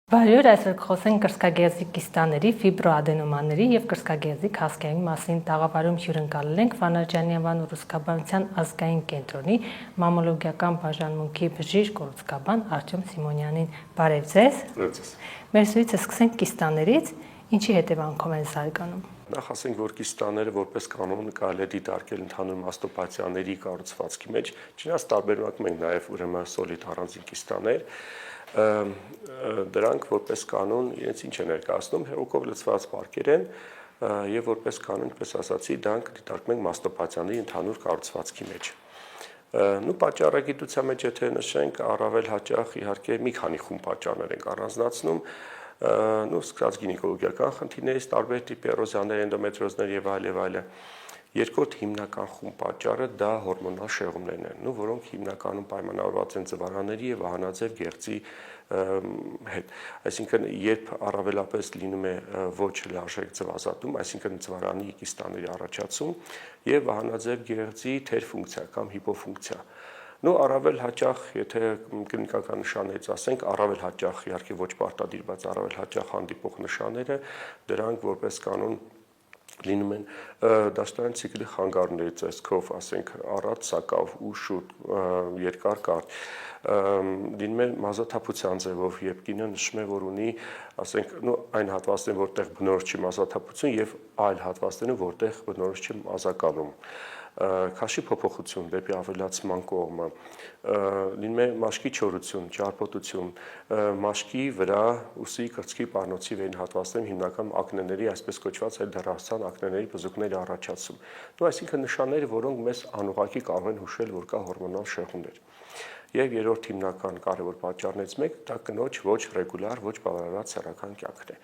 Բարյոր այսօր կխոսենք կրծքագեղձի կիստաների, ֆիբրոադենոմանների և կրծքագեղձի հասկերի մասին տաղավարում հյուրընկալել ենք Վանարջյանի անվան ուրուցկաբանության ազգային կենտրոնի մամմոլոգիական բաժանմունքի բժիշկ կառուցկաբան Արտյոմ Սիմոնյանին։ Բարև ձեզ։ Մեր զրույցը սկսենք կիստաներից, ինչի հետևանքով են զարգանում։ Նախ ասենք, որ կիստաները որպես կանոն կարելի է դիտարկել ընդհանուր մաստոպաթիաների կառուցվածքի մեջ, չնայած տարբերակում ենք նաև ուրեմն սոլիդ առանձին կիստաներ, դրանք որպես կանոն իրենց ինչ է ներկայացնում, հեղուկով լցված պարկեր են եւ որպես կանոն, ինչպես ասացի, դրանք դիտարկում ենք մաստոպաթիաների ընդհանուր կառուցվածքի մեջ։ Պատճառագիտության մեջ եթե նշենք, առավել հաճախ իհարկե մի քանի խումբ պատճառներ ենք առանձնացնում, սկսած գինեկոլոգիական խնդիրներից, տարբեր տիպի էրոզիաներ, էնդոմետրիոզներ եւ այլ։ Երկրորդ հիմնական խումբ պատճառը դա հորմոնալ շեղումներն են, որոնք հիմնականում պայմանավորված են ձվարանների եւ վահանաձև գեղձի հետ։ Այսինքն, երբ առավելապես լինում է ոչ լարժեք ձվազատում, այսինքն ձվարանի կիստաների առաջացում եւ վահանաձև գեղձի թերֆունկցիա կամ հիպոֆունկցիա։ Առավել հաճախ, եթե կլինիկական նշաններից ասենք, առավել հաճախ իհարկե ոչ պարտադիր, բայց առավել հաճախ հանդիպող նշանները դրանք որպես կանոն լինում են դաշտային ցիկլի խանգարումների տեսքով, ասենք առատ սակավ ու շուտ երկար կարճ, լինում է մազաթափության ձևով, երբ կինը նշում է, որ ունի, ասենք, այն հատվածներն, որտեղ բնորոշ չի մազաթափություն եւ այլ հատվածներն, որտեղ բնորոշ չի մազակալում, քաշի փոփոխություն դեպի ավելացման կողմը, լինում է մաշկի չորություն, ճարպոտություն, մաշկի վրա, ուսի, կրծքի, պարանոցի վերին հատվածներում հիմնական ակնեների, այսպես կոչված դեռահասության ակնեների բզուկների առաջացում։ Այսինքն նշանները, որոնք մեզ անուղղակի կարող են հուշել, որ կա հորմոնալ շեղումներ։ Եվ երրորդ հիմնական կարևոր պատճառներից մեկը դա կնոջ ոչ ռեգուլար, ոչ բավարարված սեռական կյանքն է։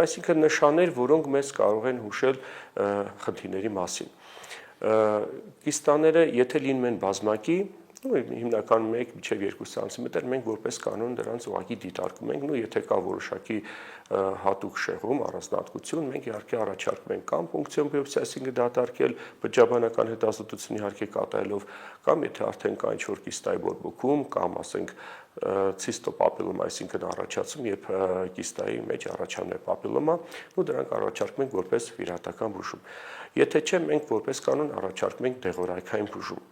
Այսինքն նշաններ, որոնք մեզ կարող են հուշել խնդիրների մասին։ Կիստաները, եթե լինում են բազմակի, հիմնականում 1-2 սանտիմետր, մենք որպես կանոն դրանց ուղղակի դիտարկում ենք, եթե կա որոշակի հատուկ շեղում, առանձնահատկություն, մենք իհարկե առաջարկում ենք կամ պունկցիոն բիոպսիա, այսինքն դատարկել բջջաբանական հետազոտություն իհարկե կատարելով, կամ եթե արդեն կա ինչ-որ կիստայի բորբոքում, կամ ասենք ցիստոպապիլոմա, այսինքն առաջացում, երբ կիստայի մեջ առաջանում է պապիլոմա, դրանք առաջարկում ենք որպես վիրահատական բուժում։ Եթե չէ, մենք որպես կանոն առաջարկում ենք դեղորայքային բուժում։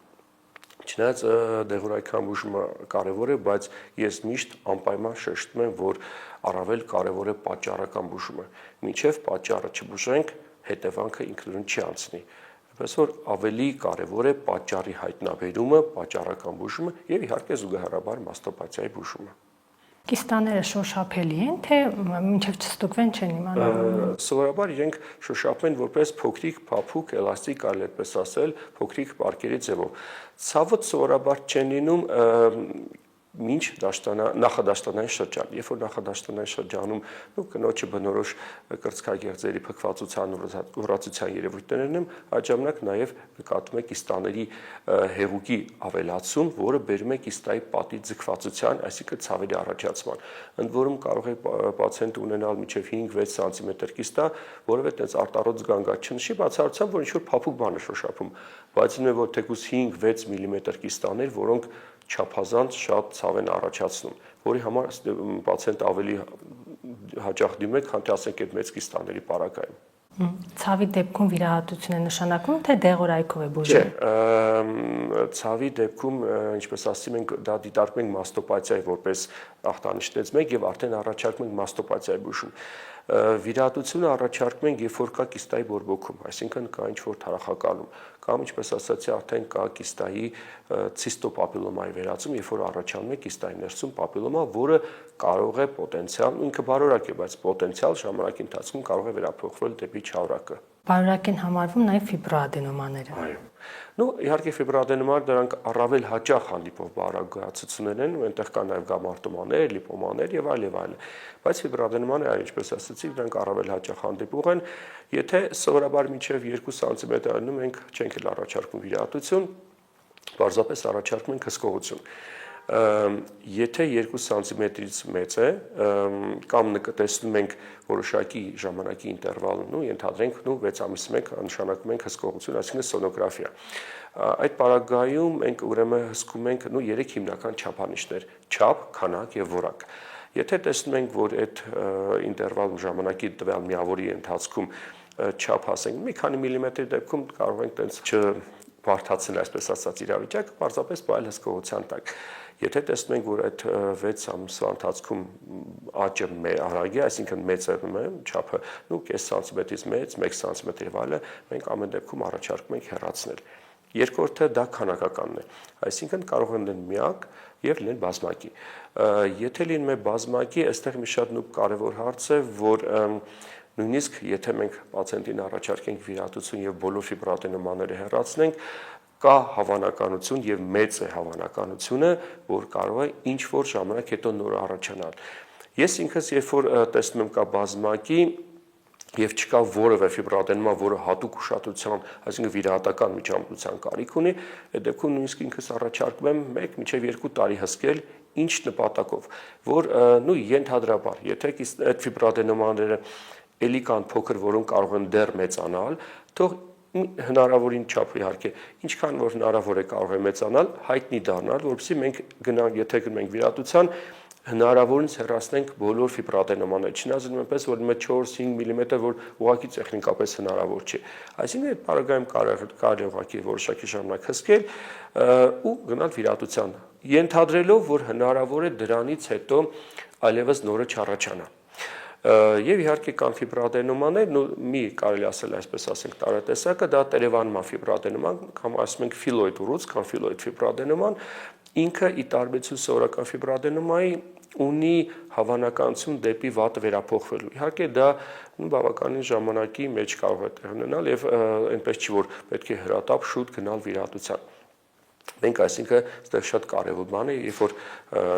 Չնայած դեղորայքային բուժումը կարևոր է, բայց ես միշտ անպայման շեշտում եմ, որ առավել կարևոր է պատճառական բուժումը։ Մինչև պատճառը չբուժենք, հետևանքը ինքնուրույն չի անցնի։ Այնպես որ ավելի կարևոր է պատճառի հայտնաբերումը, պատճառական բուժումը եւ իհարկե զուգահեռաբար մաստոպաթիայի բուժումը։ Կիստաները շոշափելի են, թե մինչև չստուգվեն չեն իմանալու։ Սովորաբար իրենք շոշափում են որպես փոքրիկ, փափուկ, էլաստիկ, կարելի է այդպես ասել, փոքրիկ պարկերի ձևով։ Ցավոտ սովորաբար չեն լինում մինչ նախադաշտանային շրջան, երբ որ նախադաշտանային շրջանում կնոջը բնորոշ կրծքագեղձերի փքվածության ուռածության երևույթներն են, այդ ժամանակ նաև նկատվում է կիստաների հեղուկի ավելացում, որը բերում է կիստայի պատի ձգվածության, այսինքն ցավերի առաջացման։ Ընդ որում կարող է պացիենտը ունենալ մինչև 5-6 սանտիմետր կիստա, որովհետև այդպես արտարոց զգանգատ չնշի, բացառությամբ, որ ինչ-որ փափուկ բան է շոշափում, բայց ինձ որ թեկուզ 5-6 միլիմետր կիստաներ, որոնք չափազանց շատ ցավ են առաջացնում, որի համար պացիենտը ավելի հաճախ դիմում է, քան թե ասենք այդ մեծ կիստաների պարագայում։ Ցավի դեպքում վիրահատություն է նշանակում, թե դեղորայքով է բուժում։ Չէ, ցավի դեպքում, ինչպես ասում ենք, դա դիտարկում ենք մաստոպաթիայի որպես ախտանիշներից մեկ եւ արդեն առաջարկում ենք մաստոպաթիայի բուժում։ Վիրահատությունը առաջարկում ենք, երբ որ կա կիստայի բորբոքում, այսինքն կա ինչ-որ թարախակալում, կամ ինչպես ասացի, արդեն կա կիստայի ցիստոպապիլոմայի վերածում, երբ որ առաջանում է կիստայի ներսում պապիլոմա, որը կարող է պոտենցիալ, ինքը բարորակ է, բայց պոտենցիալ ժամանակի ընթացքում կարող է վերափոխվել դեպի չավրակը։ Բարորակ են համարվում նաև ֆիբրոադենոմաները։ Այո։ Իհարկե ֆիբրոադենոմաները դրանք առավել հաճախ հանդիպող բարակ գոյացություններ են, ու այնտեղ կա նաև գամարտոմաներ, լիպոմաներ եւ այլ։ Բայց ֆիբրոադենոմաները, ինչպես ասացի, դրանք առավել հաճախ հանդիպող են, եթե սովորաբար մինչև 2 սանտիմետր անում ենք, չենք էլ առաջարկում վիրահատություն, պարզապես առաջարկում ենք հսկողություն։ Եթե 2 սանտիմետրից մեծ է, կամ տեսնում ենք որոշակի ժամանակի ինտերվալ, ենթադրենք 6 ամիսի մեկ նշանակում ենք հսկողություն, այսինքն սոնոգրաֆիա։ Այդ պարագայում մենք ուրեմն հսկում ենք 3 հիմնական չափանիշներ՝ չափ, քանակ եւ որակ։ Եթե տեսնում ենք, որ այդ ինտերվալ ժամանակի տվյալ միավորի ընթացքում չափ ասենք մի քանի միլիմետրի դեպքում կարող ենք տենց չբարթացնել, այսպես ասած, իրավիճակը, պարզապես բայել հսկողության տակ։ Եթե տեսնում ենք, որ այդ 6 ամսվա ընթացքում աճը արագ է, այսինքն մեծ է չափը, կես սանտիմետրից մեծ, 1 սանտիմետր եւ այլը, մենք ամեն դեպքում առաջարկում ենք հեռացնել։ Երկրորդը դա քանակականն է, այսինքն կարող են լինել միակ եւ լինել բազմակի։ Եթե լինում է բազմակի, այստեղ մի շատ կարևոր հարց է, որ նույնիսկ եթե մենք պացիենտին առաջարկենք վիրահատություն եւ բոլոր ֆիբրոադենոմաները հեռացնենք, կա հավանականություն եւ մեծ է հավանականությունը, որ կարող է ինչ որ ժամանակ հետո նոր առաջանալ։ Ես ինքս երբ որ տեսնում եմ կա բազմակի եւ չկա որևէ ֆիբրոադենոմա, որը հատուկ ուշադրության, այսինքն վիրահատական միջամտության կարիք ունի, այդ դեպքում նույնիսկ ինքս առաջարկում եմ 1 մինչեւ 2 տարի հսկել, ինչ նպատակով, որ ենթադրաբար, եթե այդ ֆիբրոադենոմաները էլի կան փոքր, որոնք կարող են դեռ մեծանալ, թող հնարավորին չափ իհարկե, ինչքան որ հնարավոր է կարող է մեծանալ, հայտնի դառնալ, որովհետեւ մենք գնանք, եթե գնում ենք վիրահատության, հնարավորինս հեռացնենք բոլոր ֆիբրոադենոմաները, չնայած այնպես որ 4-5 մմ, որ ուղղակի տեխնիկապես հնարավոր չէ։ Այսինքն այդ պարագայում կարելի ուղղակի որոշակի ժամանակ հսկել ու գնալ վիրահատության, ենթադրելով, որ հնարավոր է դրանից հետո այլևս նորը չառաջանա։ Եվ իհարկե կան ֆիբրոադենոմաներ, մի կարելի ասել այսպես ասենք տարատեսակը, դա տերևանման ֆիբրոադենոման, կամ ասում ենք ֆիլոիդ ուռուցք, կամ ֆիլոիդ ֆիբրոադենոման, ինքը ի տարբերություն սովորական ֆիբրոադենոմայի ունի հավանականություն դեպի վատ վերափոխվելու։ Իհարկե դա բավականին ժամանակի մեջ կարող է տեղ ունենալ եւ այնպես չի որ պետք է հրատապ շուտ գնալ վիրահատության։ Մենք այսինքն այստեղ շատ կարևոր բան է, երբ որ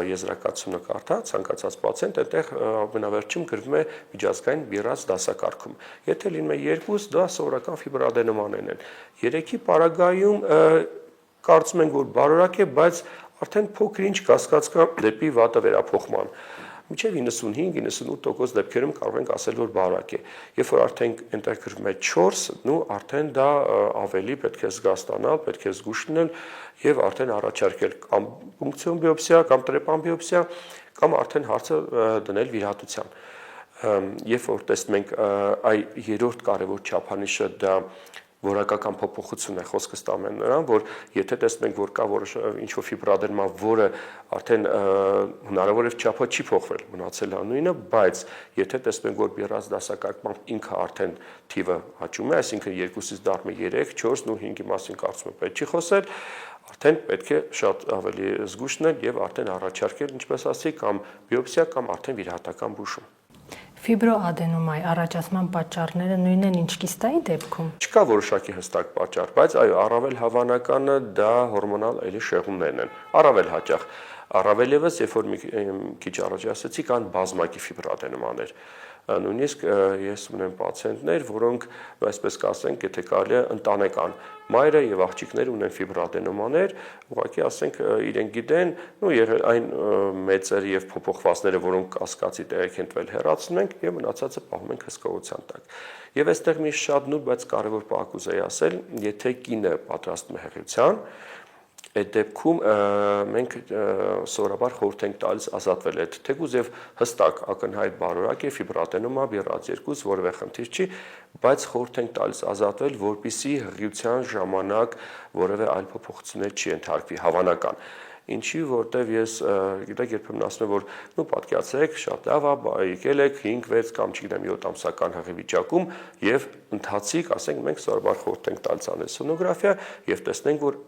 եզրակացությունը կարդա ցանկացած պացիենտ, այդտեղ ամենավերջում գրվում է միջազգային բիրած դասակարգում։ Եթե լինում է 2, դա սովորական ֆիբրոադենոմաներն են։ 3-ի պարագայում կարծում ենք, որ բարորակ է, բայց արդեն փոքր ինչ կասկած կա դեպի վատը վերափոխման։ Մինչև 95-98% դեպքերում կարող ենք ասել, որ բարակ է։ Երբ որ արդեն այնտեղ գրվում է 4, արդեն դա ավելի պետք է զգաստանալ, պետք է զգուշ լինել եւ արդեն առաջարկել կամ պունկցիոն բիոպսիա, կամ տրեպան բիոպսիա, կամ արդեն հարցը դնել վիրահատության։ Երբ որ տեսնում ենք այ երրորդ կարևոր չափանիշը դա որակական փոփոխություն է, խոսքը ստանում են նրան, որ եթե տեսնում ենք, որ կա ինչ որ ֆիբրոադենոմա, որը արդեն հնարավոր է չափը չի փոխվել, մնացել է նույնը, բայց եթե տեսնում ենք, որ բիրած դասակարգմամբ ինքը արդեն թիվը աճում է, այսինքն 2-ից դառնում է 3, 4 ու 5-ի մասին կարծում եմ պետք չի խոսել, արդեն պետք է շատ ավելի զգուշ լինել եւ արդեն առաջարկել, ինչպես ասի, կամ բիոպսիա կամ արդեն վիրահատական բուժում։ Ֆիբրոադենոմայի առաջացման պատճառները նույնն են ինչ կիստայի դեպքում։ Չկա որոշակի հստակ պատճառ, բայց այո, առավել հավանականը դա հորմոնալ էլի շեղումներն են։ Առավել հաճախ, առավել եւս, երբ որ մի քիչ առաջ ասացի, կան բազմակի ֆիբրոադենոմաներ։ Նույնիսկ ես ունեմ պացիենտներ, որոնք, այսպես կասենք, եթե կարելի է ընտանեկան մայրը եւ աղջիկները ունեն ֆիբրոադենոմաներ, ուղղակի ասենք իրենք գիտեն, այն մեծերը եւ փոփոխվածները, որոնք կասկածի տեղեկ են տվել, հեռացնում ենք եւ մնացածը պահում ենք հսկողության տակ։ Եվ այստեղ մի շատ նուրբ, բայց կարևոր բան կուզեի ասել, եթե կինը պատրաստվում է հղիության, այդ դեպքում մենք սովորաբար խորհուրդ ենք տալիս ազատվել այդ թեկուզ եւ հստակ ակնհայտ բարորակ է ֆիբրոադենոմա բիրած 2 որևէ խնդիր չի, բայց խորհուրդ ենք տալիս ազատվել, որպիսի հղիության ժամանակ որևէ այլ փոփոխություններ չի ենթարկվի հավանական։ Ինչի որտեվ ես գիտեք երբեմն ասում եմ որ պատկերացրեք շատ լավ է եկել եք 5-6 կամ չգիտեմ 7 ամսական հղի վիճակում եւ ընթացիկ ասենք մենք սովորաբար խորհուրդ ենք տալիս անել սոնոգրաֆիա եւ տեսնենք որ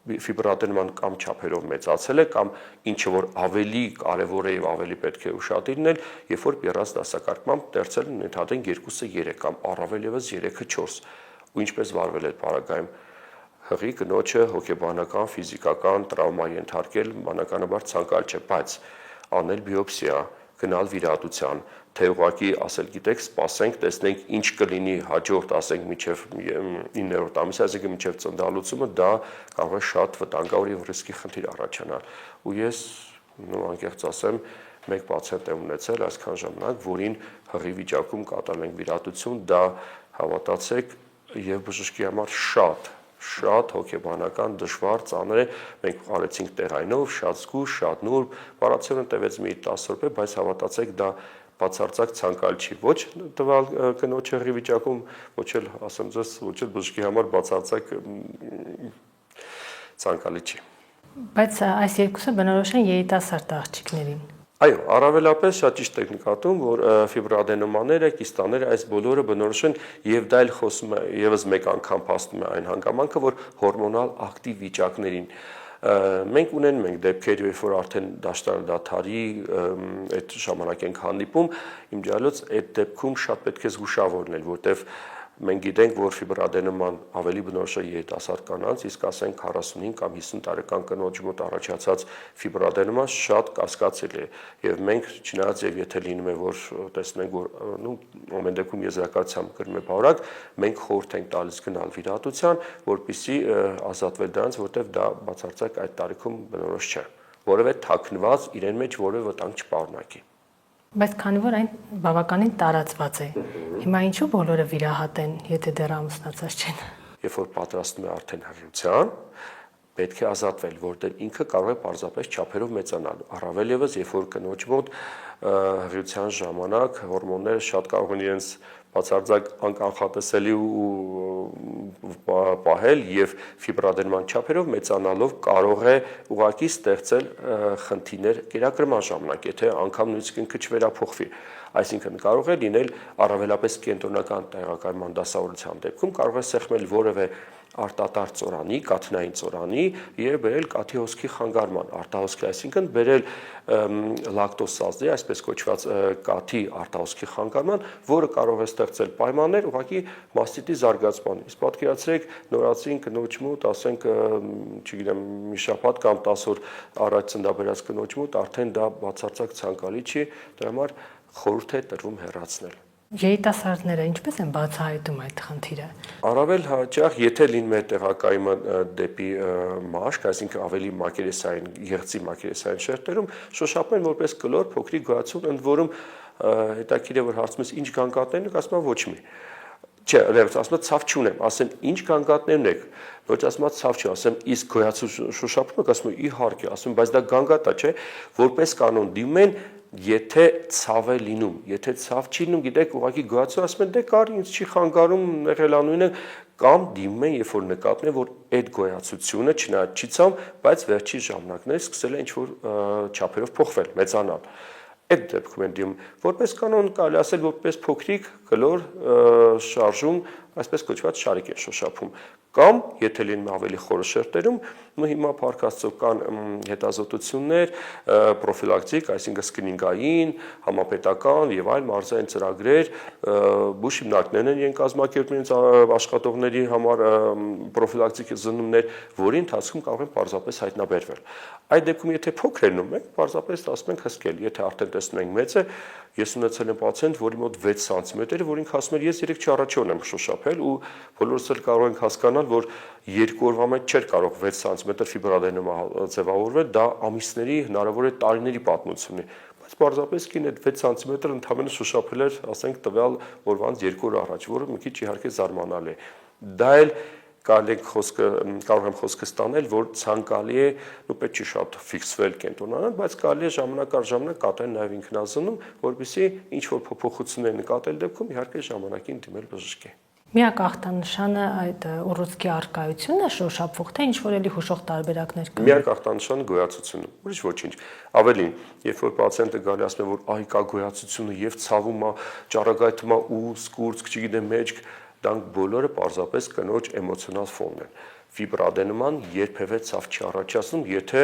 ֆիբրոադենոման կամ չափերով մեծացել է կամ ինչը որ ավելի կարևոր է եւ ավելի պետք է ուշադիր լինել, երբ որ բիրած դասակարգմամբ դերցել ընդհանրեն 2-ը 3 կամ առավել եւս 3-ը 4 ու ինչպես վարվել այդ պարագայում հղի կնոջը հոգեբանական, ֆիզիկական տրավմա ենթարկել բնականաբար ցանկալ չէ, բայց անել բիոպսիա, գնալ վիրահատության, թե ուղղակի ասել գիտեք, սպասենք, տեսնենք ինչ կլինի հաջորդ, ասենք մինչև 9-րդ ամիսը, այսինքն մինչև ծննդալուծումը, դա կարող է շատ վտանգավոր եւ ռիսկի խնդիր առաջանալ։ Ու ես անկեղծ ասեմ, մեկ պացիենտ եմ ունեցել այսքան ժամանակ, որին հղի վիճակում կատարել ենք վիրահատություն, դա հավատացեք եւ բժշկի համար շատ հոգեբանական, դժվար, ծանր է։ Մենք արեցինք տեղայնով, շատ զգուշ, շատ նուրբ, բառացիոնը տևեց մի 10 րոպե, բայց հավատացեք, դա բացարձակ ցանկալի չի, ոչ տվյալ կնոջ հեղի վիճակում, ոչ էլ, ասեմ ձեզ, ոչ էլ բժշկի համար բացարձակ ցանկալի չի։ Բայց այս երկուսը բնորոշ են երիտասարդ աղջիկներին։ Այո, առավելապես շատ ճիշտ եք նկատում, որ ֆիբրոադենոմաները, կիստաները, այս բոլորը բնորոշ են եւ դա էլ խոսում է եւս մեկ անգամ փաստում է այն հանգամանքը, որ հորմոնալ ակտիվ վիճակներին մենք ունենք դեպքեր, երբ որ արդեն դաշտարդաթարի այդ ժամանակ ենք հանդիպում, իմ ջալոց այդ դեպքում շատ պետք է զգուշավորել, որտեվ մենք գիտենք, որ ֆիբրոադենոման ավելի բնորոշ է երիտասարդ կանանց, իսկ ասենք 45 կամ 50 տարեկան կնոջ մոտ առաջացած ֆիբրոադենոման շատ կասկածելի է եւ մենք չնայած եւ եթե լինում է որ տեսնենք որ ամեն դեպքում եզրակացությամբ կրում է բարակ, մենք խորհուրդ ենք տալիս գնալ վիրահատության, որպեսզի ազատվել դրանց, որտեվ դա բացարձակ այդ տարիքում բնորոշ չէ, որովհետեւ թաքնված իրեն մեջ որևէ վտանգ չպարունակի։ Բայց քանի որ այն բավականին տարածված է, հիմա ինչու բոլորը վիրահատեն, եթե դեռ ամուսնացած չեն։ Երբ որ պատրաստվում է արդեն հղիության, պետք է ազատվել, որտեղ ինքը կարող է պարզապես չափերով մեծանալ։ Առավել ևս, երբ որ կնոջ մոտ հղիության ժամանակ հորմոնները շատ կարող են իրենց բացարձակ անկանխատեսելի ու պահել եւ ֆիբրոադենոման չափերով մեծանալով կարող է ուղղակի ստեղծել խնդիրներ կերակրման ժամանակ, եթե անգամ նույնիսկ ինքը չվերափոխվի։ Այսինքն կարող է լինել առավելապես կենտրոնական տեղակայման դասավորության դեպքում կարող է սեղմել որևէ արտատար ծորանի, կաթնային ծորանի եւ բերել կաթի հոսքի խանգարման, արտահոսքի, այսինքն բերել լակտոզսազդի, այսպես կոչված կաթի արտահոսքի խանգարման, որը կարող է ստեղծել պայմաններ ուղղակի մաստիտի զարգացման։ Իսկ պատկերացրեք նորածին կնոջ մոտ, ասենք, չգիտեմ, մի շաբաթ կամ 10 օր առաջ ծննդաբերած կնոջ մոտ արդեն դա բացարձակ ցանկալի չի, դրա համար խորհուրդ է տրվում հեռացնել։ Երիտասարդները ինչպես են բացահայտում այդ խնդիրը։ Առավել հաճախ, եթե լինում է տեղակայումը դեպի մաշկ, այսինքն ավելի մակերեսային, եղծի մակերեսային շերտերում, շոշափում են որպես կլոր փոքրիկ գոյացում, ընդ որում հետաքրքիր է որ հարցում ես ինչ գանգատներ եք, ասում եմ ոչ մի։ Չէ, ասում եմ ցավ չունեմ, ասեմ ինչ գանգատներն եք, ոչ ասում եմ ցավ չի, ասեմ իսկ գոյացու շոշափում եք, ասում եմ իհարկե, ասում բայց դա գանգատա չէ, որպես կանոն դիմում են եթե ցավ է լինում, եթե ցավ չի լինում, գիտեք, ուղղակի գոյացու ասում են դե կար ինձ չի խանգարում, եղելանույնը կամ դիմում են, երբ որ նկատում են, որ այդ գոյացությունը չնայած չի ցավ, բայց վերջի ժամանակներ սկսել է ինչ-որ չափերով փոխվել, մեծանալ։ Այդ դեպքում են դիմում, որպես կանոն կարելի ասել, որպես փոքրիկ կլոր շարժում, այսպես կոչված շարիկ են շոշափում։ Կամ եթե լինում ավելի խորը շերտերում, հիմա փառք Աստծո կան հետազոտություններ, պրոֆիլակտիկ, այսինքն սկրինինգային, համապետական եւ այլ մարզային ծրագրեր, բուժ հիմնարկներն են իրեն կազմակերպում իրենց աշխատողների համար պրոֆիլակտիկ զննումներ, որի ընթացքում կարող են պարզապես հայտնաբերվել։ Այդ դեպքում եթե փոքր են մենք պարզապես ասում ենք հսկել, եթե արդեն տեսնում ենք մեծ է, ես ունեցել եմ պացիենտ, որի մոտ 6 սանտիմետր է, որ ինքը ասում էր ես 3 չառաջոն եմ շոշափել ու բոլորս էլ կարող ենք հասկանալ, որ 2 օրվա մեջ չէր կարող 6 սանտիմետր ֆիբրոադենոմա ձևավորվել, դա ամիսների, հնարավոր է տարիների պատմություն է, բայց պարզապես կին այդ 6 սանտիմետր ընդհանրապես շոշափել էր, ասենք տվյալ օրվանից 2 օր առաջ, որը մի քիչ իհարկե զարմանալի է։ Դա էլ կարող եմ խոսքը ստանել, որ ցանկալի է, պետք չի շատ ֆիքսվել կենտրոնանալ, բայց կարելի է ժամանակ առ ժամանակ կատարել նաև ինքնազննում, որպեսզի ինչ որ փոփոխություններ նկատել դեպքում իհարկե ժամանակին դիմել բժշկի։ Միակ ախտանշանը այդ ուռուցքի առկայությունն է շոշափվող, թե ինչ որ էլի հուշող տարբերակներ կան։ Միակ ախտանշանը գոյացությունը, ուրիշ ոչինչ։ Ավելին, երբ որ պացիենտը գալի ասում է, որ այ կա գոյացությունը եւ ցավում է, ճառագայթում է ու սկուրծք, չգիտեմ, մեջք, դրանք բոլորը պարզապես կնոջ էմոցիոնալ ֆոնն են։ Ֆիբրոադենոման երբևէ ցավ չի առաջացնում, եթե,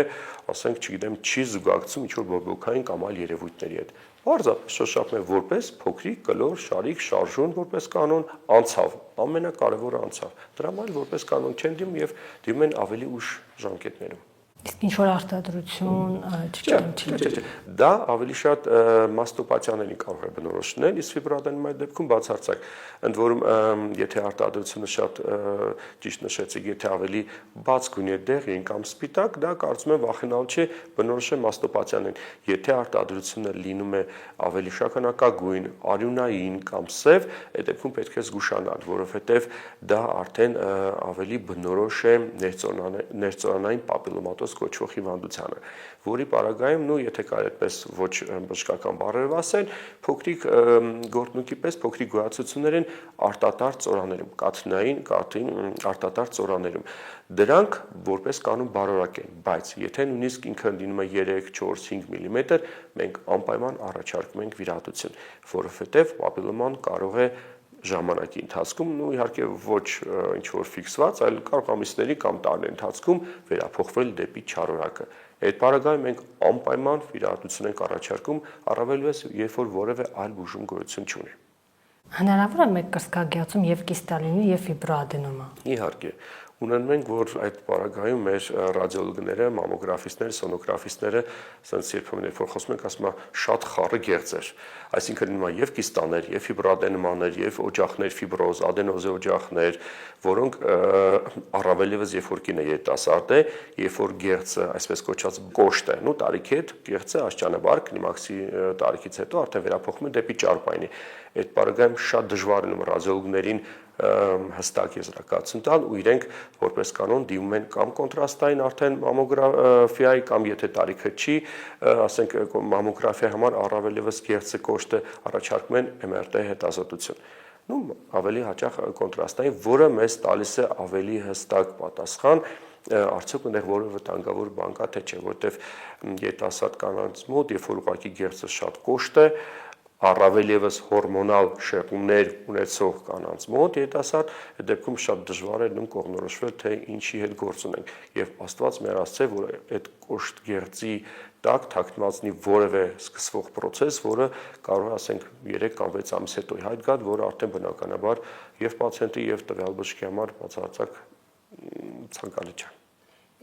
ասենք, չգիտեմ, չի զուգակցում ինչ-որ բողոքային կամ այլ երևույթների հետ։ Պարզապես շոշափում է որպես փոքրիկ կլոր շարիկ շարժուն որպես կանոն անցավ, ամենակարևորը անցավ։ Դրա համար որպես կանոն չեն դիմում եւ դիմում են ավելի ուշ ժամկետներում։ Իսկ ինչ որ արտադրություն, Չէ, դա ավելի շատ մաստոպաթիաներին կարող է բնորոշնել, իսկ ֆիբրոադենոմայի դեպքում բացարձակ։ Ընդ որում, եթե արտադրությունը շատ ճիշտ նշեցիք, եթե ավելի բաց գույնի դեղին կամ սպիտակ, դա կարծում եմ վախենալ չի բնորոշել մաստոպաթիաներին։ Եթե արտադրությունը լինում է ավելի շագանակագույն, արյունային կամ սև, այդ դեպքում պետք է զգուշանալ, որովհետև դա արդեն ավելի բնորոշ է ներծորանային պապիլոմատոզ կոչվող հիվանդությանը, որի պարագայում, եթե կարելի այդպես ոչ բժշկական բառերով ասել, փոքրիկ գործնուկի պես փոքրիկ գոյացություններ են արտատարծ ծորաներում, կաթին արտատարծ ծորաներում։ Դրանք որպես կանոն բարորակ են, բայց եթե նույնիսկ ինքը լինում է 3, 4, 5 մմ, մենք անպայման առաջարկում ենք վիրահատություն, որովհետև պապիլոման կարող է ժամանակի ընթացքում, իհարկե ոչ ինչ որ ֆիքսված, այլ կարող ամիսների կամ տարիների ընթացքում վերափոխվել դեպի չարորակը։ Այդ պարագայում մենք անպայման վիրահատություն ենք առաջարկում, առավելևս երբ որ որևէ այլ բուժում գոյություն չունի։ Հնարավոր է մեկ կրծքագեղձում եւ կիստա լինի եւ ֆիբրոադենոմա։ Իհարկե, ունենում ենք, որ այդ պարագայում մեր ռադիոլոգները, մամոգրաֆիստները, սոնոգրաֆիստները, ասենց երբեմն երբ որ խոսում ենք, ասում են շատ խառը գեղձեր, այսինքն լինում է եւ կիստաներ, եւ ֆիբրոադենոմաներ, եւ օջախներ, ֆիբրոզ, ադենոզե օջախներ, որոնք առավելևս երբ որ կինը երիտասարդ է, երբ որ գեղձը, այսպես կոչված կոշտ է, տարիքի հետ գեղձը աշճանաբար կլիմաքսի տարիքից հետո արդեն վերափոխվում է դեպի ճարպայնի։ Այդ պարագայում շատ դժվար է ռադիոլոգներին հստակ եզրակացություն տալ ու իրենք որպես կանոն դիմում են կամ կոնտրաստային արդեն մամոգրաֆիայի կամ եթե տարիքը չի, ասենք մամոգրաֆիայի համար առավելևս գեղձը կոշտը առաջարկում են MRT հետազոտություն։ Ավելի հաճախ կոնտրաստային, որը մեզ տալիս է ավելի հստակ պատասխան, արդյոք այնտեղ որևէ վտանգավոր բան կա թե չէ, որովհետև երիտասարդ կանանց մոտ, երբ որ ուղղակի գեղձը շատ կոշտ է, առավել եւս հորմոնալ շեղումներ ունեցող կանանց մոտ երիտասարդ, այդ դեպքում շատ դժվար է կողմնորոշվել, թե ինչի հետ գործ ունենք։ Եվ Աստված մեր ասце, որ այդ կոշտ գեղձի տակ թաքնվածնի որևէ սկսվող process, որը կարող է ասենք 3 կամ 6 ամիս հետո հայտ գա, որը արդեն բնականաբար եւ պացիենտի եւ տվյալ բժշկի համար բացարձակ ցանկալի չէ։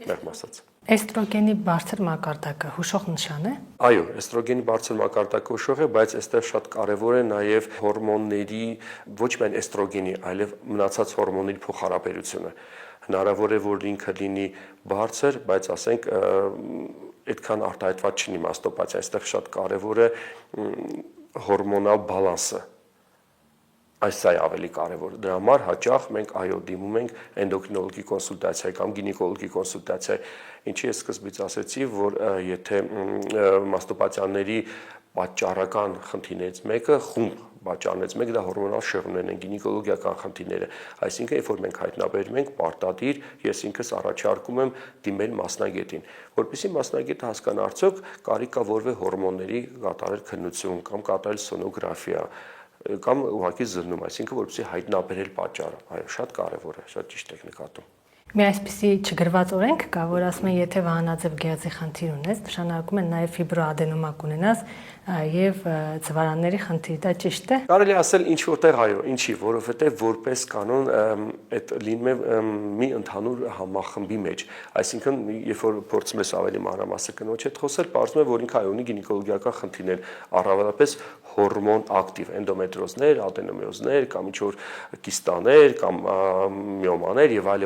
Մեղմ ասած։ Էստրոգենի բարձր մակարդակը հուշող նշան է։ Այո, էստրոգենի բարձր մակարդակը հուշող է, բայց այստեղ շատ կարևոր է նաև հորմոնների, ոչ միայն էստրոգենի, այլև մնացած հորմոնների փոխհարաբերությունը։ Հնարավոր է, որ ինքը լինի բարձր, բայց ասենք այդքան արտահայտված չլինի մաստոպաթիա, այստեղ շատ կարևոր է հորմոնալ բալանսը։ Այս է ավելի կարևոր։ Դրա համար հաճախ մենք դիմում ենք էնդոկրինոլոգի կոնսուլտացիայի կամ գինեկոլոգի կոնսուլտացիայի, ինչի ես սկզբից ասացի, որ եթե մաստոպաթիաների պատճառական խնդիրներից մեկը խումբ պատճառներից մեկը դա հորմոնալ շեղումներն են, գինեկոլոգիական խնդիրները, այսինքն երբ որ մենք հայտնաբերում ենք պարտադիր, ես ինքս առաջարկում եմ դիմել մասնագետին, որպեսզի մասնագետը հասկանա արդյոք կարիք կա որևէ հորմոնների կատարել քննություն կամ կատարել սոնոգրաֆիա կամ ուղղակի զննում, այսինքն որպեսզի հայտնաբերել պատճառը, այո, շատ կարևոր է, շատ ճիշտ եք նկատում։ Մի այսպիսի չգրված օրենք կա, որ ասում են, եթե վահանաձև գեղձի խնդիր ունես, նշանակում են նաև ֆիբրոադենոմա կունենաս եւ ծվարանների խնդիր, դա ճիշտ է։ Կարելի ասել ինչ որտեղ այո, ինչի, որովհետեւ որպես կանոն այդ լինում է մի ընդհանուր համախմբի մեջ, այսինքն երբ որ փորձում ես ավելի մանրամասը կնոջ հետ խոսել, պարզվում է, որ ինքը ունի գինեկոլոգիական խնդիրներ, առավելապես հորմոն ակտիվ էնդոմետրիոզներ, ադենոմիոզներ կամ ինչ որ կիստաներ կամ միոմաներ եւ այլ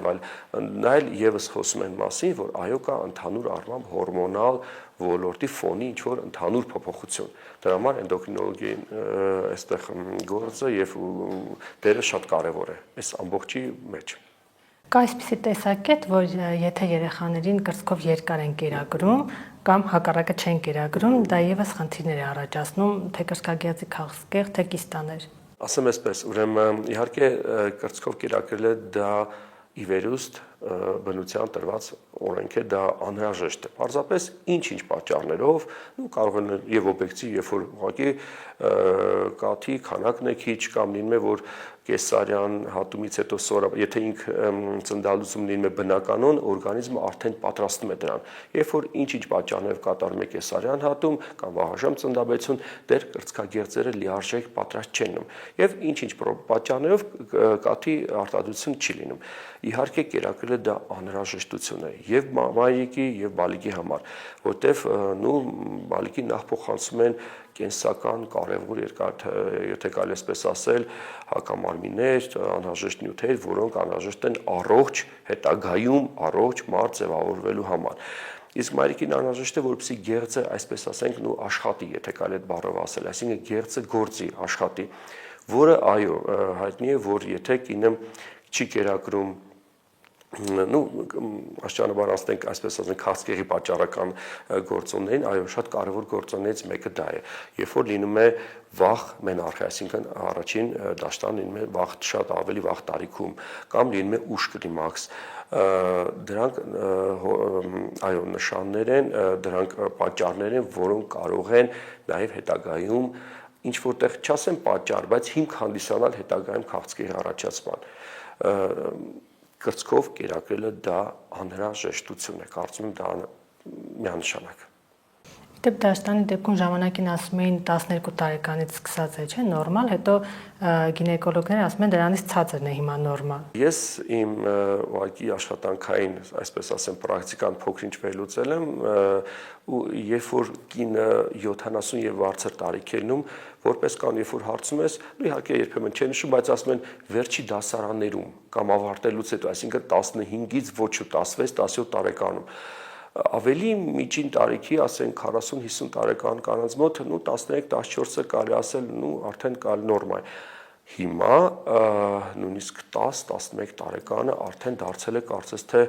նայել եւս խոսում են մասին, որ այո կա ընդհանուր առմամբ հորմոնալ ոլորտի ֆոնի ինչ որ ընդհանուր փոփոխություն։ Դրա համար էնդոկրինոլոգիայի այստեղ գործը եւ դերը շատ կարեւոր է այս ամբողջի մեջ։ Կա այսպիսի տեսակետ, որ եթե երեխաներին կրծքով երկար են կերակրում կամ հակառակը չեն կերակրում, դա եւս խնդիրներ է առաջացնում, թե կրծքագեղձի քաղցկեղ, թե կիստաներ։ Ասեմ այսպես, ուրեմն իհարկե կրծքով կերակրելը դա ի վերուստ բնության տրված օրենք է, դա անհրաժեշտ է։ Պարզապես ինչ-ինչ պատճառներով, կարող են եւ օբյեկտիվ, երբ որ ուղղակի կաթի քանակն է քիչ կամ լինում է, որ կեսարյան հատումից հետո սորա, եթե ինքը ծննդալուծում լինում է բնականon, օրգանիզմը արդեն պատրաստում է դրան։ Երբ որ ինչ-ինչ պատճառներով կատարում է կեսարյան հատում կամ վաղաժամ ծննդաբերություն, դեռ կրծքագեղձերը լիարժեք պատրաստ չեն լինում։ Եվ ինչ-ինչ պատճառներով կաթի արտադրություն չի լինում։ Իհարկե կերակրելը կերակրել է դա անհրաժեշտություն է եւ մայրիկի եւ բալիկի համար, որտեվ բալիկի նախ փոխանցում են կենսական կարևոր երկար, եթե կարելի էսպես ասել, հակամարմիններ, անհրաժեշտ նյութեր, որոնք անհրաժեշտ են առողջ հետագայում առողջ մարդ ձևավորվելու համար։ Իսկ մայրիկին անհրաժեշտ է, որպեսզի գեղձը, այսպես ասենք, աշխատի, եթե կարելի է բառով ասել, այսինքն գեղձը գործի, աշխատի, որը այո, հայտնի է, որ եթե կինը չի կերակրում աշճանաբար ասենք, այսպես ասենք, քաղցկեղի պատճառական գործոններին, այո, շատ կարևոր գործոններից մեկը դա է։ Երբ որ լինում է վաղ մենարխ, այսինքն առաջին դաշտան լինում է շատ ավելի վաղ տարիքում, կամ լինում է ուշ կլիմաքս, դրանք այո նշաններ են, դրանք պատճառներ են, որոնք կարող են նաև հետագայում ինչ որտեղ չասեմ պատճառ, բայց հիմք հանդիսանալ հետագայում քաղցկեղի առաջացման։ Կրծքով կերակրելը դա անհրաժեշտություն է, կարծում եմ դա միանշանակ։ Դեպ դաշտանի դեպքում ժամանակին ասում էին 12 տարեկանից սկսած է, չէ՞, նորմալ, հետո գինեկոլոգները ասում են դրանից ցածրն է հիմա նորմալ։ Ես իմ ուղղակի աշխատանքային, այսպես ասեմ, պրակտիկան փոքր-ինչ վերլուծել եմ, ու երբ որ կինը 70 եւ բարձր տարիքերնում, որպես կան, երբ որ հարցում ես, իհարկե երբեմն չեն նշում, բայց ասում են վերջի դասարաններում կամ ավարտելուց հետո, այսինքն 15-ից ոչ 16-17 տարեկանում ավելի միջին տարիքի, ասենք 40-50 տարեկան կանանց մոտ 13-14-ը կարելի ասել, արդեն նորմալ է։ Հիմա նույնիսկ 10-11 տարեկանը արդեն դարձել է կարծես թե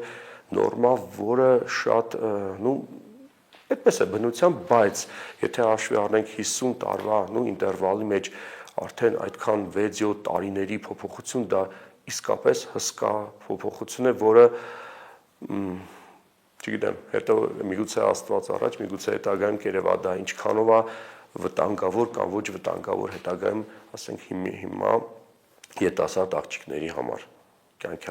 նորմա, որը շատ այդպես է բնությամբ, բայց եթե հաշվի առնենք 50 տարվա ինտերվալի մեջ արդեն այդքան 6-7 տարիների փոփոխություն, դա իսկապես հսկա փոփոխություն է, որը չգիտեմ, հետո միգուցե Աստված առաջ, միգուցե հետագայում կերևա դա ինչքանով է վտանգավոր կամ ոչ վտանգավոր հետագայում, ասենք հիմա ետասարդ աղջիկների համար կյանքի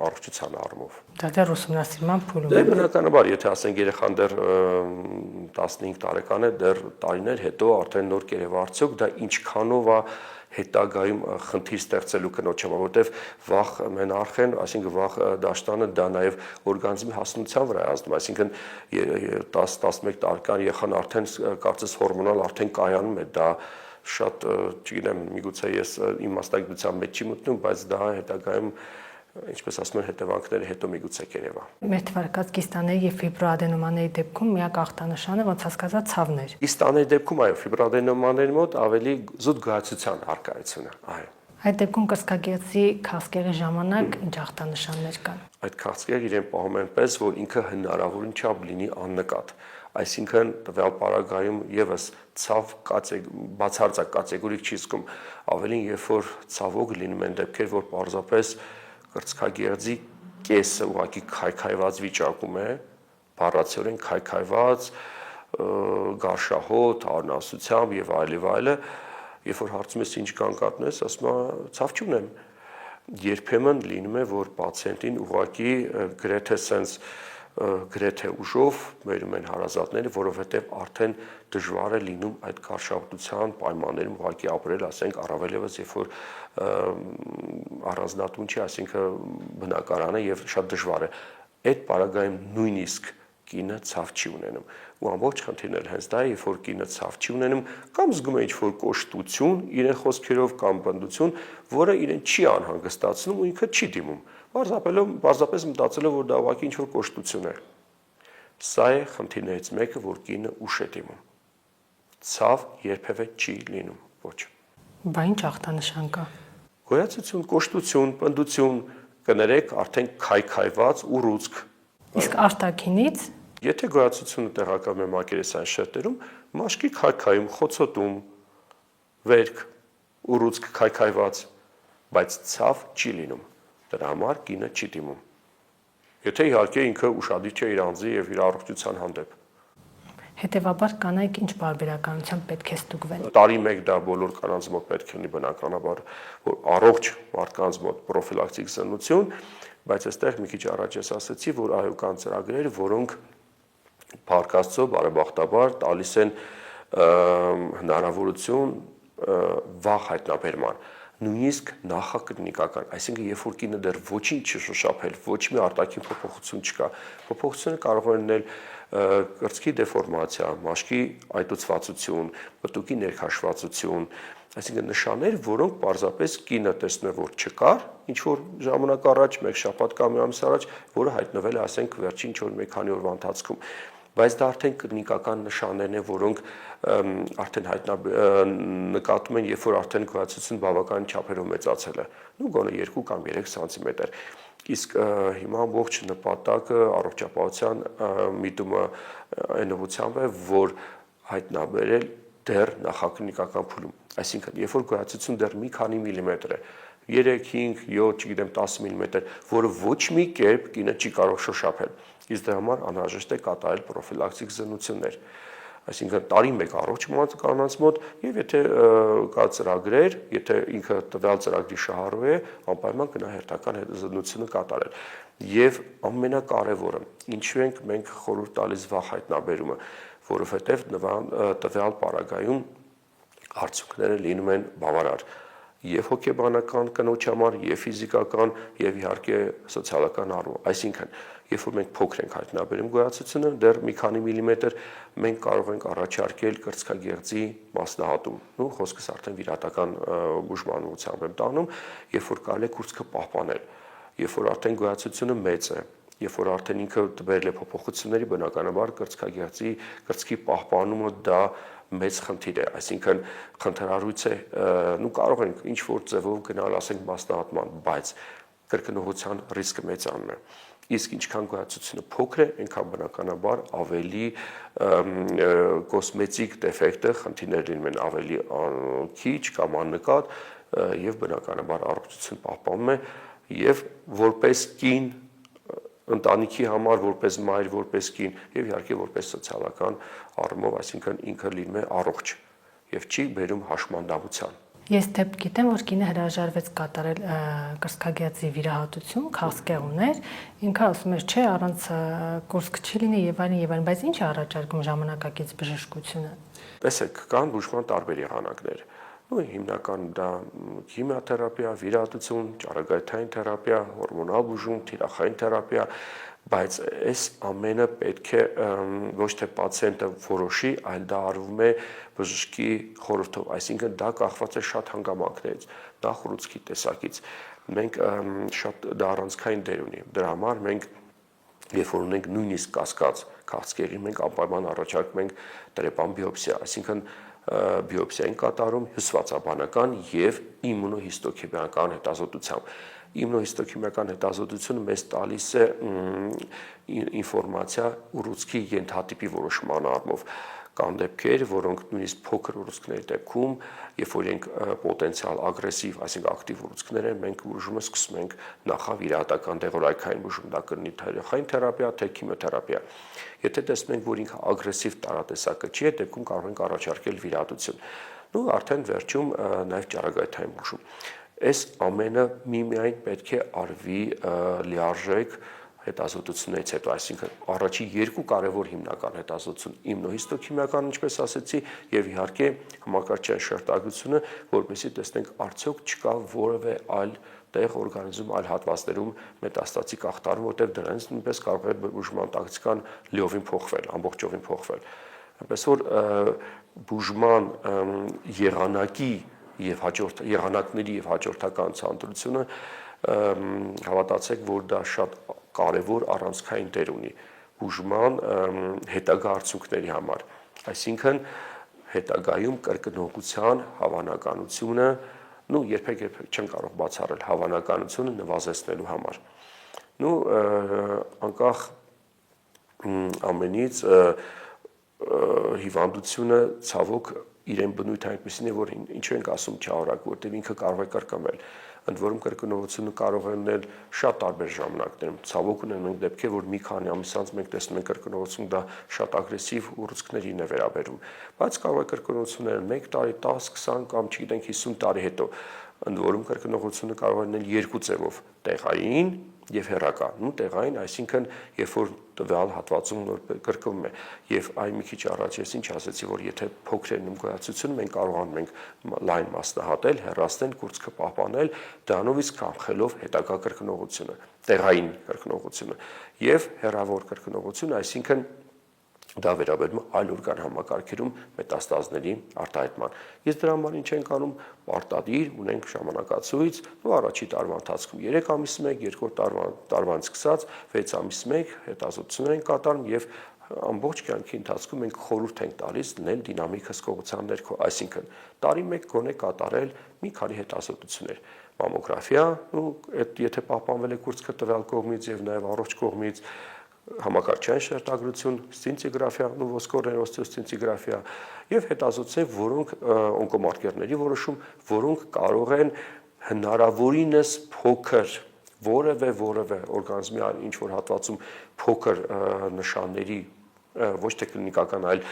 առողջության առումով։ Դա դեռ ուսումնասիրման փուլում է։ Դե բնականաբար, եթե ասենք երեխան դեռ 15 տարեկան է, դեռ տարիներ հետո արդեն նոր կերևա արդյոք դա ինչքանով է հետագայում խնդիր ստեղծելու կնոջ համար, որտեվ վաղ մենարխեն, այսինքն վաղ դաշտանը դա նաև օրգանիզմի հասունության վրա է ազդում, այսինքն 10-11 տարեկան երեխան արդեն կարծես հորմոնալ արդեն կայանում է, դա շատ, չգիտեմ, միգուցե ես իմ մասնագիտության մեջ չի մտնում, բայց դա հետագայում ինչպես ասում են հետևանքները հետո միգուցե կերևա։ Մեր թվարկած կիստաների եւ ֆիբրոադենոմաների դեպքում միակ ախտանշանը ոնց հասկացա ցավն էր։ Կիստաների դեպքում այո, ֆիբրոադենոմաների մոտ ավելի զուտ գոյացության առկայությունը, այո։ Այդ դեպքում կրծքագեղձի քաղցկեղի ժամանակ ինչ ախտանշաններ կան։ Այդ քաղցկեղը իրեն պահում են պես, որ ինքը հնարավորին չափ լինի աննկատ։ Այսինքն տվյալ պարագայում եւս ցավ բացարձակ կատեգորիկ չի զգում, ավելին երբ որ ցավոք լինում են դեպքեր, որ պարզապես կրծքագեղձի կեսը ուղղակի քայքայված վիճակում է, բառացիորեն քայքայված, գարշահոտ, արնասությամբ եւ այլը, երբ որ հարցում ես ինչ կան կատնես, ասում է ցավ չունեմ։ Երբեմն լինում է, որ պացիենտին ուղղակի գրեթե ուժով մերում են հարազատները, որովհետև արդեն դժվար է լինում այդ գարշահոտության պայմաններում ուղղակի ապրել, ասենք առավել ևս երբ որ առանձնատուն չի, այսինքն բնակարանը եւ շատ դժվար է։ Այդ պարագայում նույնիսկ կինը ցավ չի ունենում։ Ու ամբողջ խնդիրն էլ հենց դա է, երբ որ կինը ցավ չի ունենում կամ զգում է ինչ-որ կոշտություն իրեն խոսքերով կամ բնդություն, որը իրեն չի անհանգստացնում ու ինքը չի դիմում։ Պարզապես մտածելով, որ դա ուղղակի ինչ-որ կոշտություն է։ Սա է խնդիրներից մեկը, որ կինը ուշ է դիմում։ Ցավ երբևէ չի լինում, ոչ։ Բա ինչ ախտանշան կա։ Գոյացություն, կոշտություն, պնդություն, կներեք արդեն քայքայված ուռուցք։ Իսկ արտաքինից Եթե գոյացությունը տեղակայում է մակերեսային շերտերում, մաշկի քայքայում, խոցոտում, վերք, ուռուցք քայքայված, բայց ցավ չի լինում։ Դրա համար կինը չի դիմում։ Եթե իհարկե ինքը ուշադիր չէ իր անձի եւ իր առողջության հանդեպ։ Հետևաբար կանայք ինչ բարբերականությամբ պետք է ստուգվեն։ Տարի մեկ դա բոլոր կանանց մոտ պետք է լինի բնականաբար, որ առողջ մարդկանց մոտ պրոֆիլակտիկ սնություն, բայց այստեղ մի քիչ առաջ ես ասացի, որ այո կան ծրագրեր, որոնք Փառք Աստծո, բարեբախտաբար տալիս են հնարավորություն վաղ հայտնաբերման։ նույնիսկ նախակլինիկական, այսինքն երբ որ կինը դեռ ոչինչ չշոշափել, ոչ մի արտաքին փոփոխություն չկա, փոփոխությունը կարող է լինել կրծքի դեֆորմացիա, մաշկի այտուցվածություն, պտուկի ներքաշվածություն, այսինքն նշաններ, որոնք պարզապես կինը տեսնում է, որ չկար, ինչ որ ժամանակ առաջ, մեկ շաբաթ կամ մի ամիս առաջ, որը հայտնվել է, ասենք, վերջին 4-1 քանի օրվա ընթացքում, բայց դա արդեն կլինիկական նշաններն են, որոնք արդեն նկատում են, երբ որ արդեն գոյացությունը բավական չափերով մեծացել է, նու գոնե 2 կամ 3 սանտիմետր։ Իսկ հիմա ողջ նպատակը առողջապահության միտումը այն ուղղությամբ է, որ հայտնաբերել դեռ նախակլինիկական փուլում, այսինքն երբ որ գոյացությունը դեռ մի քանի միլիմետր է, 3, 5, 7, չգիտեմ 10 միլիմետր, որը ոչ մի կերպ կինը չի կարող շոշափել, իսկ դրա համար անհրաժեշտ է կատարել պրոֆիլակտիկ զննություններ, այսինքն տարի մեկ առողջ կանանց մոտ, եւ եթե կա ծրագրեր, եթե ինքը տվյալ ծրագրի շահառու է, անպայման գնա հերթական զննությունը կատարել։ Եվ ամենակարևորը, ինչու ենք մենք խորհուրդ տալիս վաղ հայտնաբերումը, որովհետեւ տվյալ պարագայում արդյունքները լինում են բավարար եւ հոգեբանական կնոջ համար, եւ ֆիզիկական, եւ իհարկե սոցիալական առումով։ Այսինքն, երբ որ մենք փոքր ենք հայտնաբերում գոյացությունը, դեռ մի քանի միլիմետր, մենք կարող ենք առաջարկել կրծքագեղձի մասնահատում։ Ու խոսքս արդեն վիրահատական բուժման ուղղությամբ եմ տանում, երբ որ կարելի է կուրծքը պահպանել, երբ որ արդեն գոյացությունը մեծ է, երբ որ արդեն ինքը տվել է փոփոխությունների, բնականաբար կրծքի պահպանումը դա մեծ խնդիր է, այսինքն խնդրառույց է, կարող ենք ինչ որ ձևով գնալ, ասենք մասնահատման, բայց կրկնողության ռիսկը մեծանում է։ Իսկ ինչքան գոյացությունը փոքր է, այնքան բնականաբար ավելի կոսմետիկ դեֆեկտը, խնդիրներ լինում են ավելի քիչ կամ աննկատ եւ բնականաբար առողջություն պահպանում է եւ որպես կին ընտանիքի համար, որպես մայր, որպես կին եւ իհարկե որպես սոցիալական առումով, այսինքն ինքը լինում է առողջ եւ չի բերում հաշմանդամության։ Ես դեպք գիտեմ, որ կինը հրաժարվեց կատարել կրծքագեղձի վիրահատություն, քաղցկեղ ուներ, ինքը ասում էր, չէ, առանց կուրծք չի լինի եւ այլն, բայց ինչ է առաջարկում ժամանակակից բժշկությունը։ Տեսեք, կան բուժման տարբեր եղանակներ։ Հիմնական դա քիմիոթերապիա, վիրահատություն, ճառագայթային թերապիա, հորմոնալ բուժում, թիրախային թերապիա, բայց այս ամենը պետք է ոչ թե պացիենտը որոշի, այլ դա արվում է բժշկի խորհրդով, այսինքն դա կախված է շատ հանգամանքներից, նախուռուցքի տեսակից։ Մենք շատ դա առանցքային դեր ունի։ Դրա համար մենք երբ որ ունենք նույնիսկ կասկած քաղցկեղի, մենք անպայման առաջարկում ենք տրեպան բիոպսիա, այսինքն բիոպսիային կատարում հյուսվածաբանական եւ իմունոհիստոքիմիական հետազոտությամբ։ Իմունոհիստոքիմիական հետազոտությունը մեզ տալիս է ինֆորմացիա ուռուցքի ենթատիպի որոշման առումով։ Կան դեպքեր, որոնք նույնիսկ փոքր ուռուցքների դեպքում, երբ որ ենք պոտենցիալ ագրեսիվ, այսինքն ակտիվ ուռուցքներ են, մենք բուժումը սկսում ենք նախավիրահատական դեղորայքային բուժում, դա կլինի թիրախային թերապիա, թե քիմիոթերապիա։ Եթե տեսնում ենք, որ ինքը ագրեսիվ տարատեսակը չի, այդ դեպքում կարող ենք առաջարկել վիրահատություն։ Արդեն վերջում նաև ճառագայթային բուժում։ Այս ամենը միմիայն պետք է արվի լիարժեք հետազոտություններից հետո, այսինքն առաջի 2 կարևոր հիմնական հետազոտություն իմունոհիստոքիմիական, ինչպես ասեցի, եւ իհարկե համակարգչային շերտագրությունը, որպեսզի տեսնենք արդյոք չկա որևէ այլ տեղ օրգանիզմում, այլ հատվածներում մետաստատիկ ախտարում, որտեղ դրանից նույնպես կարող է բուժման տակտիկան լիովին փոխվել, ամբողջովին փոխվել։ Այնպես որ բուժման եղանակի եւ եղանակների եւ հաջորդական ցանտրությունը հավատացեք, որ դա շատ կարևոր առանցքային դեր ունի բուժման հետագա արդյունքների համար, այսինքն հետագայում կրկնողության հավանականությունը, երբեք չեն կարող բացառել հավանականությունը նվազեցնելու համար։ Անկախ ամենից հիվանդությունը ցավոք իրեն բնույթ այնպեսին է, որ ինչու ենք ասում չարագ, որտեղ ինքը կարող է կրկնվել, ընդ որում կրկնողությունը կարող է լինել շատ տարբեր ժամանակներում։ Ցավոք ունենք դեպքեր, որ մի քանի ամիս անց մենք տեսնում ենք կրկնողություն, դա շատ ագրեսիվ ուռուցքներին է վերաբերում, բայց կարող է կրկնողությունները 1 տարի, 10, 20 կամ չգիտենք 50 տարի հետո, ընդ որում կրկնողությունը կարող է լինել 2 ձևով՝ տեղային, եւ հեռակա, տեղային, այսինքն երբ որ տվյալ հատվածում նոր կրկնվում է եւ այ մի քիչ առաջ ես ինչ ասացի, որ եթե փոքր է նմկայացությունը մենք կարողանում ենք լայն մասնահատել, հեռացնել, կուրծքը պահպանել, դրանով իսկ կանխելով հետագա կրկնողությունը, տեղային կրկնողությունը եւ հեռավոր կրկնողությունը, այսինքն դա վերաբերում է այլ օրգան համակարգերում մետաստազների արտահայտման։ Ես դրա համար ինչ ենք անում, պարտադիր ունենք ժամանակացույց, առաջի տարվա ընթացքում 3 ամիսը 1, երկրորդ տարվանից սկսած 6 ամիսը 1 հետազոտություններ են կատարում եւ ամբողջ կյանքի ընթացքում մենք խորհուրդ ենք տալիս լինել դինամիկ հսկողության ներքո, այսինքն տարի 1 գոնե կատարել մի քանի հետազոտություններ, մամոգրաֆիա, եթե պահպանվել է կուրծքը տվյալ կողմից եւ նաեւ առողջ կողմից, համակարգչային շերտագրություն, սցինցիգրաֆիա, ոսկորներով սցինցիգրաֆիա եւ հետազոտություններ, որոնք օնկոմարկերների որոշում, որոնք կարող են հնարավորինս փոքր որևէ օրգանիզմի ինչ որ հատվածում փոքր նշանների ոչ թե կլինիկական, այլ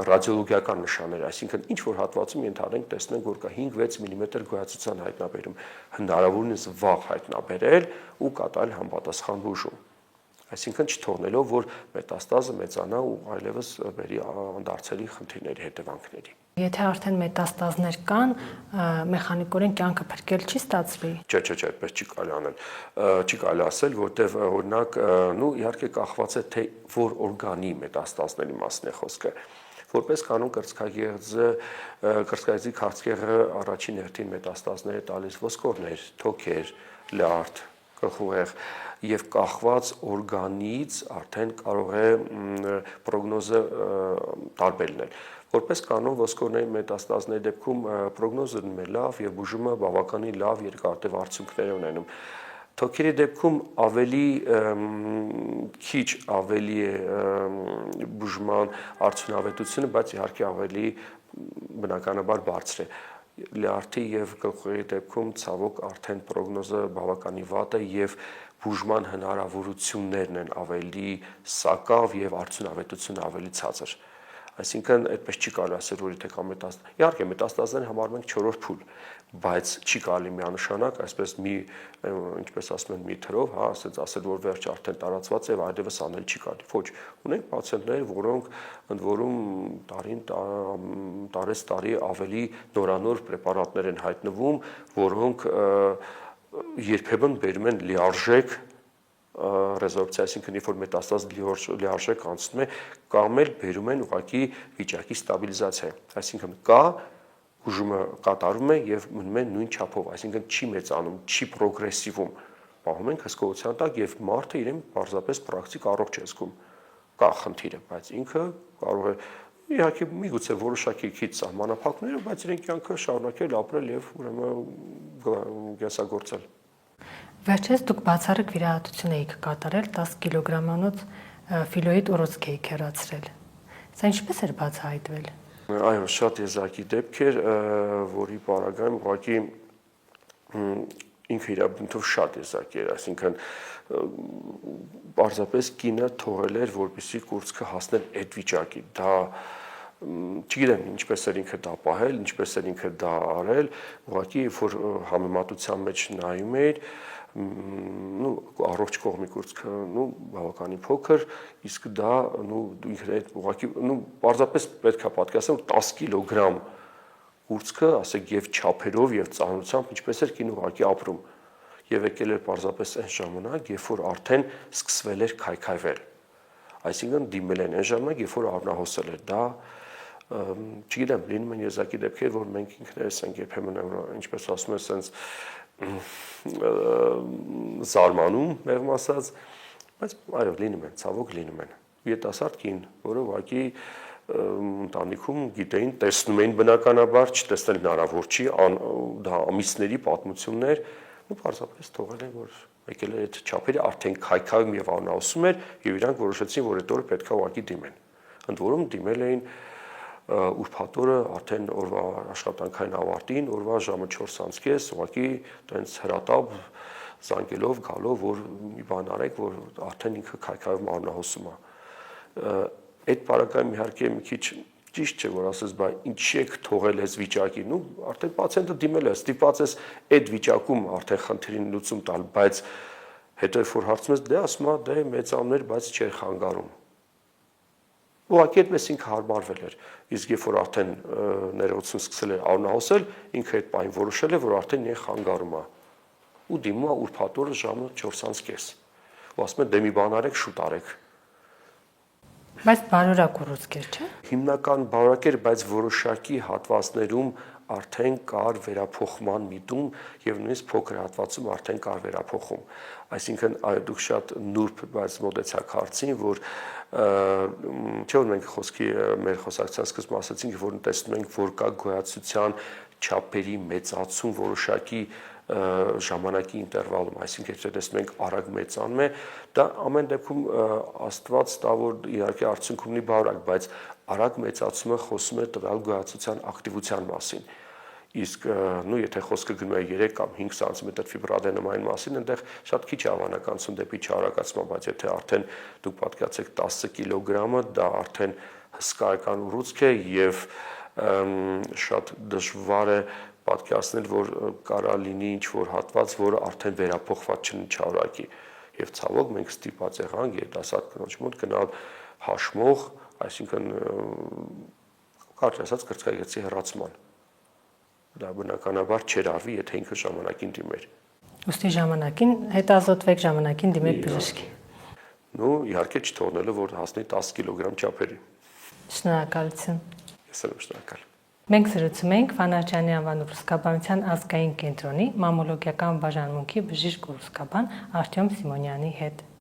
ռադիոլոգիական նշաններ, այսինքն ինչ որ հատվածում ենթադրենք տեսնենք, որ կա 5-6 մմ գոյացության հայտնաբերում, հնարավորինս վաղ հայտնաբերել ու կատարել համապատասխան բուժում։ Այսինքն չթողնելով, որ մետաստազը մեծանա ու այլևս բերի անդարձելի խնդիրների հետևանքների։ Եթե արդեն մետաստազներ կան, մեխանիկորեն կյանքը փրկել չի ստացվի։ Չէ, այդպես չի կարելի անել։ Չի կարելի ասել, որտեվ օրինակ, իհարկե կախված է թե որ օրգանի մետաստազների մասն է խոսքը։ Որպես կանոն կրծքագեղձի քաղցկեղը առաջին հերթին մետաստազներ է տալիս ոսկորներ, թոքեր, լյարդ, գլխուղեղ եւ կախված օրգանից արդեն կարող է պրոգնոզը տարբեր լինել։ Որպես կանոն ոսկորների մետաստազների դեպքում պրոգնոզը լինում է լավ եւ բուժումը բավականին լավ երկարատև արդյունքներ ունենում։ Թոքերի դեպքում ավելի քիչ ավելի է բուժման արդյունավետությունը, բայց իհարկե ավելի բնականաբար բարձր է։ Լյարդի եւ գլխուղեղի դեպքում ցավոք արդեն պրոգնոզը բավականին վատ է եւ բուժման հնարավորություններն են ավելի սակավ եւ արդյունավետությունը ավելի ցածր։ Այսինքն այդպես չի կարելի ասել, որ եթե կա մետաստազ, իհարկե մետաստազները համարվում են 4-րդ փուլ, բայց չի կարելի միանշանակ, այսպես ինչպես ասում են, մի թրով, ասենց ասել, որ վերջ արդեն տարածված է եւ այլևս անել չի կարելի։ Ոչ, ունենք պացիենտներ, որոնք ընդ որում տարեց տարի ավելի նորանոր պրեպարատներ են հայտնվում, որոնք երբեմն բերում են լիարժեք ռեզորբցիա, այսինքն երբ որ մետաստազ լիարժեք անցնում է, կամ էլ բերում են ուղղակի վիճակի ստաբիլիզացիա, այսինքն կա բուժումը կատարում է եւ մնում է նույն չափով, այսինքն չի մեծանում, չի պրոգրեսիվում, պահում ենք հսկողության տակ եւ մարդը իրեն պարզապես պրակտիկ առողջ է զգում, կա խնդիրը, բայց ինքը կարող է իհարկե միգուցե որոշակի քիչ սահմանափակները, բայց իրեն կյանքը շարունակել ապրել եւ ուրեմն կենսագործել։ Վերջերս դուք բացառիկ վիրահատություն եք կատարել 10 կիլոգրամանոց ֆիլոիդ ուռուցք եք հեռացրել։ Սա ինչպես էր բացահայտվել։ Այո, շատ եզակի դեպք էր, որի պարագայում ուղղակի ինքը իր բնույթով շատ եզակի էր, այսինքն պարզապես կինը թողել էր, որպեսզի կուրծքը հասներ այդ վիճակի։ Դա չգիտեմ ինչպես էր ինքը դա պահել, ինչպես էր ինքը դա արել, ուղղակի որ համեմատության մեջ նայում էր, առողջ կողմի կուրծքը բավականին փոքր, իսկ դա ինքը այդ ուղղակի պարզապես պետք է պատկերացնել 10 կիլոգրամ կուրծքը, ասեք եւ չափերով եւ ծանրությամբ ինչպես էր կին ուղղակի ապրում։ Եվ եկել էր պարզապես այն ժամանակ, երբ որ արդեն սկսվել էր քայքայվել։ Այսինքն դիմել են այն ժամանակ, երբ որ առնահոսել էր դա, չգիտեմ, լինում են եզակի դեպքեր, որ մենք ինքներս ենք երբեմն ինչպես ասում են, sense զարմանում, մեղմ ասած, բայց այո, լինում են, ցավոք լինում են։ Երիտասարդ կին, որը ուղղակի ընտանիքում գիտեին, տեսնում էին բնականաբար, չտեսնել հնարավոր չի, դա ամիսների պատմություններ, պարզապես թողել են, որ եկել է այդ չափերը արդեն քայքայում եւ անհասում էր եւ իրանք որոշեցին, որ այդ օրը պետք է ուղղակի դիմեն։ Ընդ որում դիմել էին ուրբաթ օրը արդեն օրվա աշխատանքային ավարտին, օրվա ժամը 4:30 ուղղակի տենց հրատապ զանգելով գալով, որ մի բան արեք, որ արդեն ինքը քայքայում անհասում է։ Այդ պարագայում իհարկե մի քիչ ճիշտ չէ, որ ասես, բայ ինչի եք թողել այս վիճակին, արդեն պացիենտը դիմել է, ստիպված է այդ վիճակում արդեն խնդրին լուծում տալ, բայց Հետո երբ որ հարցում ես, դե ասում է, դե մեծանում էր, բայց չէր խանգարում։ Ուղղակի այդպես ինքը հարմարվել էր, իսկ երբ որ արդեն ներողություն սկսել էր արունահոսել, ինքը այդ պայն որոշել է, որ արդեն իրեն խանգարում է։ Ու դիմում է ուրբաթ օրը ժամը 4:30։ Ու ասում է, դե մի բան արեք, շուտ արեք։ Բայց բարորակ ուռուցք էր, չէ՞։ Հիմնական բարորակ էր, բայց որոշակի հատվածներում արդեն կար վերափոխման միտում եւ նույնիսկ փոքր հատվածում արդեն կար վերափոխում։ Այսինքն դուք շատ նուրբ բայց մոտեցաք հարցին, որ չէ՞ որ մենք խոսքի մեր խոսակցության սկզբում ասացինք, որ տեսնում ենք, որ կա գոյացության չափերի մեծացում որոշակի ժամանակի ինտերվալում, այսինքն եթե տեսնում ենք արագ մեծանում է, դա ամեն դեպքում Աստված տա, որ իհարկե արդյունքում ունի բարակ, բայց արագ մեծացումը խոսում է տվյալ գոյացության ակտիվության մասին։ Իսկ եթե խոսքը գնում է 3 կամ 5 սանտիմետր ֆիբրադենոմային մասին, այնտեղ շատ քիչ է հավանականություն դեպի չարագացման, բայց եթե արդեն դուք պատկերացեք 10 կիլոգրամը, դա արդեն հսկայական ուռուցք է եւ շատ դժվար է պատկերացնել, որ կարա լինի ինչ-որ հատված, որը արդեն վերափոխված չլինի չարագի։ Եվ ցավոք մենք ստիպված եղանք երիտասարդ կնոջ մոտ գնալ հաշմող, այսինքն կարճ ասած կրծքագեղձի հեռացման։ Դա բնականաբար չէր արվի, եթե ինքը ժամանակին դիմեր։ Ուստի ժամանակին հետազոտվեք, ժամանակին դիմեք բժշկի։ Ну, իհարկե չթողնելով, որ հասնի 10 կիլոգրամ չափերի։ Շնորհակալություն։ Ես եմ շնորհակալ։ Մենք զրուցում ենք Վանաչյանի անվան ուռուցքաբանության ազգային կենտրոնի մամմոլոգիական բաժանմունքի բժիշկ ուռուցքաբան Արտյոմ Սիմոնյանի հետ։